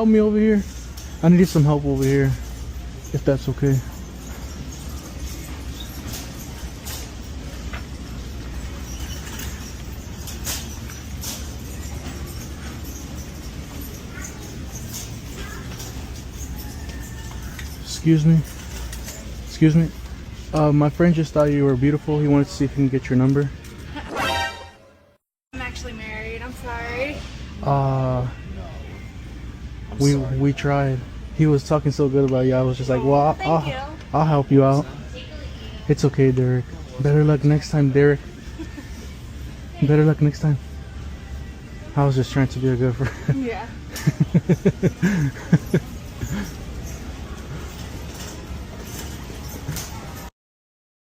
Help me over here. I need some help over here, if that's okay. Excuse me. Excuse me. My friend just thought you were beautiful. He wanted to see if he can get your number. I'm actually married. I'm sorry. We tried. He was talking so good about you. I was just like, well, I'll help you out. It's okay, Derek. Better luck next time, Derek. Better luck next time. I was just trying to be a good friend. Yeah.